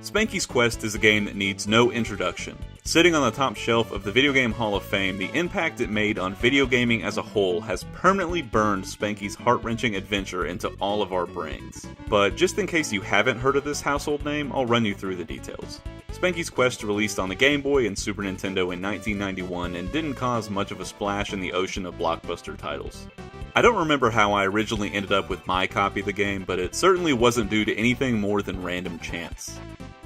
Spanky's Quest is a game that needs no introduction. Sitting on the top shelf of the Video Game Hall of Fame, the impact it made on video gaming as a whole has permanently burned Spanky's heart-wrenching adventure into all of our brains. But just in case you haven't heard of this household name, I'll run you through the details. Spanky's Quest released on the Game Boy and Super Nintendo in 1991 and didn't cause much of a splash in the ocean of blockbuster titles. I don't remember how I originally ended up with my copy of the game, but it certainly wasn't due to anything more than random chance.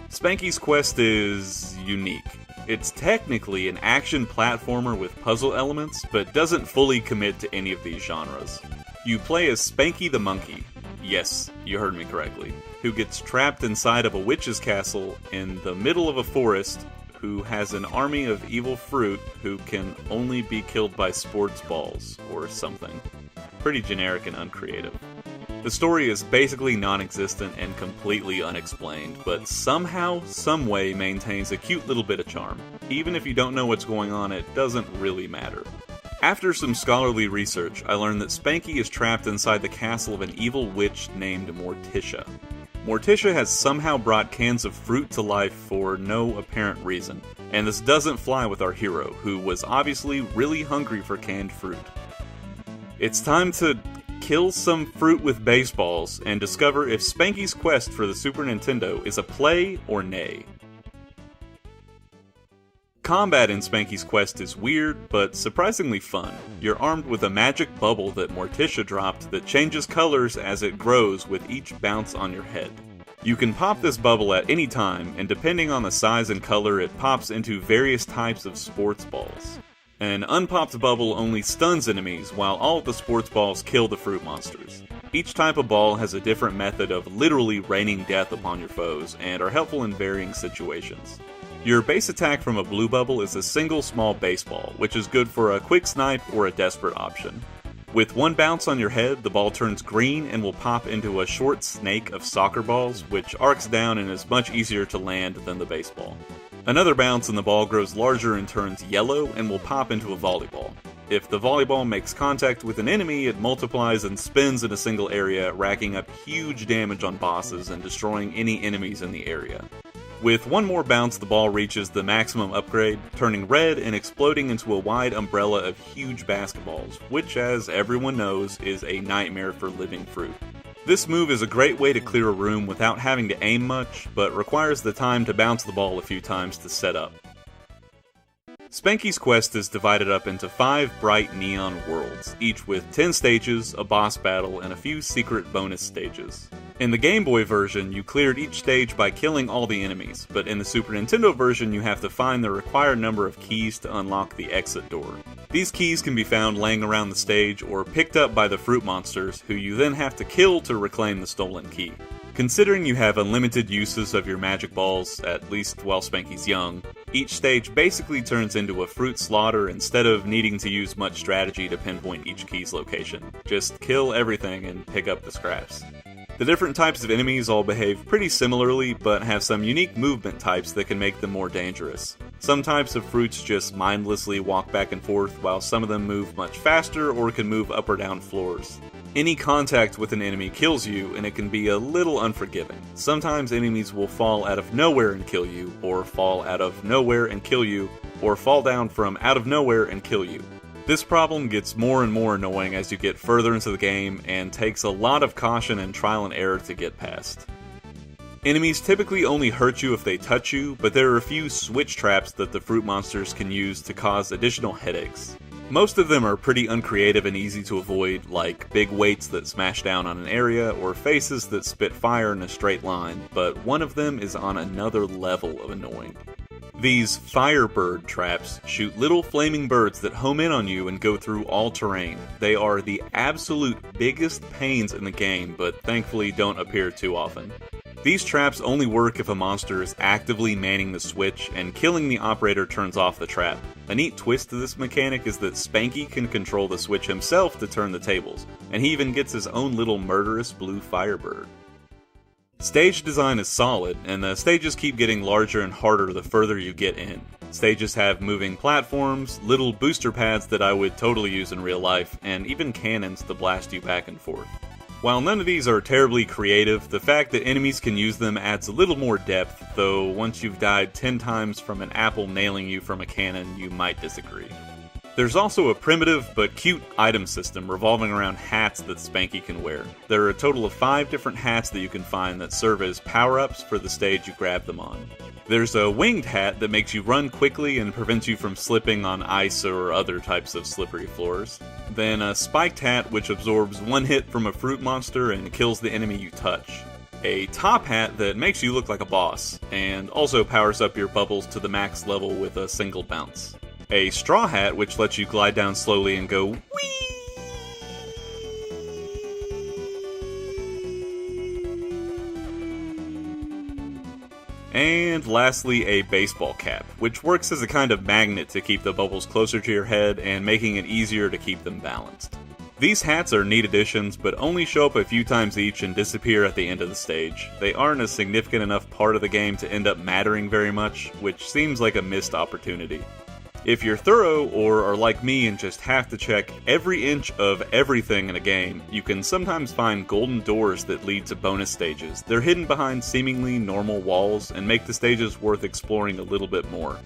Spanky's Quest is unique. It's technically an action platformer with puzzle elements, but doesn't fully commit to any of these genres. You play as Spanky the monkey, yes, you heard me correctly, who gets trapped inside of a witch's castle in the middle of a forest, who has an army of evil fruit who can only be killed by sports balls, or something. Pretty generic and uncreative. The story is basically non-existent and completely unexplained, but somehow, someway maintains a cute little bit of charm. Even if you don't know what's going on, it doesn't really matter. After some scholarly research, I learned that Spanky is trapped inside the castle of an evil witch named Morticia. Morticia has somehow brought cans of fruit to life for no apparent reason, and this doesn't fly with our hero, who was obviously really hungry for canned fruit. It's time to kill some fruit with baseballs and discover if Spanky's Quest for the Super Nintendo is a play or nay. Combat in Spanky's Quest is weird, but surprisingly fun. You're armed with a magic bubble that Morticia dropped that changes colors as it grows with each bounce on your head. You can pop this bubble at any time, and depending on the size and color, it pops into various types of sports balls. An unpopped bubble only stuns enemies, while all of the sports balls kill the fruit monsters. Each type of ball has a different method of literally raining death upon your foes, and are helpful in varying situations. Your base attack from a blue bubble is a single small baseball, which is good for a quick snipe or a desperate option. With one bounce on your head, the ball turns green and will pop into a short snake of soccer balls, which arcs down and is much easier to land than the baseball. Another bounce and the ball grows larger and turns yellow and will pop into a volleyball. If the volleyball makes contact with an enemy, it multiplies and spins in a single area, racking up huge damage on bosses and destroying any enemies in the area. With one more bounce, the ball reaches the maximum upgrade, turning red and exploding into a wide umbrella of huge basketballs, which, as everyone knows, is a nightmare for living fruit. This move is a great way to clear a room without having to aim much, but requires the time to bounce the ball a few times to set up. Spanky's Quest is divided up into 5 bright neon worlds, each with 10 stages, a boss battle, and a few secret bonus stages. In the Game Boy version, you cleared each stage by killing all the enemies, but in the Super Nintendo version you have to find the required number of keys to unlock the exit door. These keys can be found laying around the stage or picked up by the fruit monsters, who you then have to kill to reclaim the stolen key. Considering you have unlimited uses of your magic balls, at least while Spanky's young, each stage basically turns into a fruit slaughter instead of needing to use much strategy to pinpoint each key's location. Just kill everything and pick up the scraps. The different types of enemies all behave pretty similarly, but have some unique movement types that can make them more dangerous. Some types of fruits just mindlessly walk back and forth, while some of them move much faster or can move up or down floors. Any contact with an enemy kills you, and it can be a little unforgiving. Sometimes enemies will fall out of nowhere and kill you, or fall out of nowhere and kill you, or fall down from out of nowhere and kill you. This problem gets more and more annoying as you get further into the game, and takes a lot of caution and trial and error to get past. Enemies typically only hurt you if they touch you, but there are a few switch traps that the fruit monsters can use to cause additional headaches. Most of them are pretty uncreative and easy to avoid, like big weights that smash down on an area, or faces that spit fire in a straight line, but one of them is on another level of annoying. These Firebird traps shoot little flaming birds that home in on you and go through all terrain. They are the absolute biggest pains in the game, but thankfully don't appear too often. These traps only work if a monster is actively manning the switch, and killing the operator turns off the trap. A neat twist to this mechanic is that Spanky can control the switch himself to turn the tables, and he even gets his own little murderous blue Firebird. Stage design is solid, and the stages keep getting larger and harder the further you get in. Stages have moving platforms, little booster pads that I would totally use in real life, and even cannons to blast you back and forth. While none of these are terribly creative, the fact that enemies can use them adds a little more depth, though once you've died 10 times from an apple nailing you from a cannon, you might disagree. There's also a primitive but cute item system revolving around hats that Spanky can wear. There are a total of 5 different hats that you can find that serve as power-ups for the stage you grab them on. There's a winged hat that makes you run quickly and prevents you from slipping on ice or other types of slippery floors. Then a spiked hat which absorbs 1 hit from a fruit monster and kills the enemy you touch. A top hat that makes you look like a boss, and also powers up your bubbles to the max level with a single bounce. A straw hat which lets you glide down slowly and go whee! And lastly, a baseball cap, which works as a kind of magnet to keep the bubbles closer to your head and making it easier to keep them balanced. These hats are neat additions, but only show up a few times each and disappear at the end of the stage. They aren't a significant enough part of the game to end up mattering very much, which seems like a missed opportunity. If you're thorough, or are like me and just have to check every inch of everything in a game, you can sometimes find golden doors that lead to bonus stages. They're hidden behind seemingly normal walls and make the stages worth exploring a little bit more.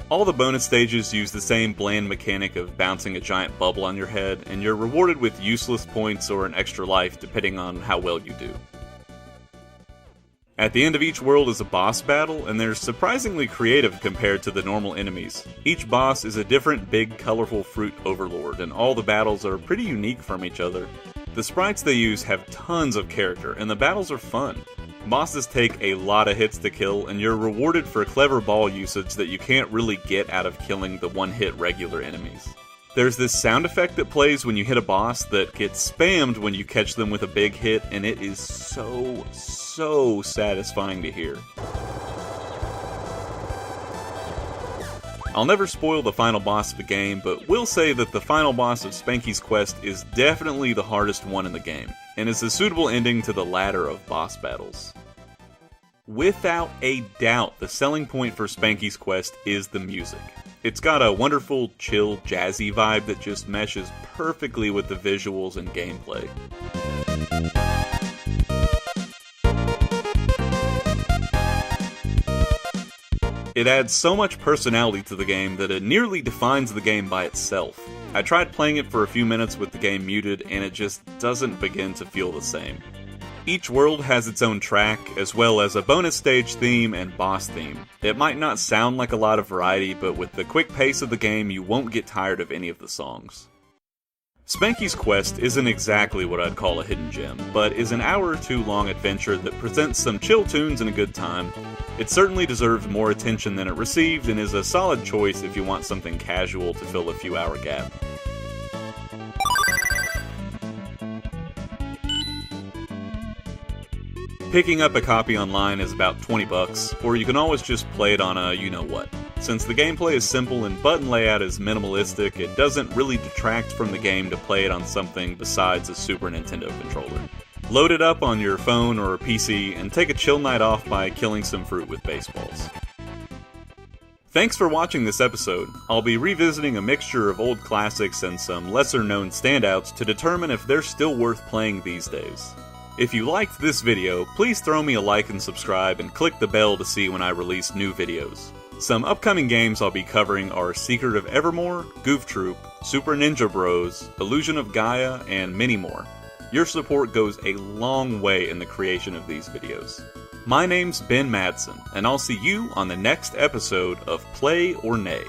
All the bonus stages use the same bland mechanic of bouncing a giant bubble on your head, and you're rewarded with useless points or an extra life depending on how well you do. At the end of each world is a boss battle, and they're surprisingly creative compared to the normal enemies. Each boss is a different big colorful fruit overlord, and all the battles are pretty unique from each other. The sprites they use have tons of character, and the battles are fun. Bosses take a lot of hits to kill, and you're rewarded for clever ball usage that you can't really get out of killing the one-hit regular enemies. There's this sound effect that plays when you hit a boss that gets spammed when you catch them with a big hit, and it is so satisfying to hear. I'll never spoil the final boss of the game, but will say that the final boss of Spanky's Quest is definitely the hardest one in the game, and is a suitable ending to the ladder of boss battles. Without a doubt, the selling point for Spanky's Quest is the music. It's got a wonderful, chill, jazzy vibe that just meshes perfectly with the visuals and gameplay. It adds so much personality to the game that it nearly defines the game by itself. I tried playing it for a few minutes with the game muted, and it just doesn't begin to feel the same. Each world has its own track, as well as a bonus stage theme and boss theme. It might not sound like a lot of variety, but with the quick pace of the game, you won't get tired of any of the songs. Spanky's Quest isn't exactly what I'd call a hidden gem, but is an hour or 2 long adventure that presents some chill tunes and a good time. It certainly deserves more attention than it received, and is a solid choice if you want something casual to fill a few-hour gap. Picking up a copy online is about $20, or you can always just play it on a you-know-what. Since the gameplay is simple and button layout is minimalistic, it doesn't really detract from the game to play it on something besides a Super Nintendo controller. Load it up on your phone or a PC, and take a chill night off by killing some fruit with baseballs. Thanks for watching this episode. I'll be revisiting a mixture of old classics and some lesser-known standouts to determine if they're still worth playing these days. If you liked this video, please throw me a like and subscribe, and click the bell to see when I release new videos. Some upcoming games I'll be covering are Secret of Evermore, Goof Troop, Super Ninja Bros, Illusion of Gaia, and many more. Your support goes a long way in the creation of these videos. My name's Ben Madsen, and I'll see you on the next episode of Play or Nay.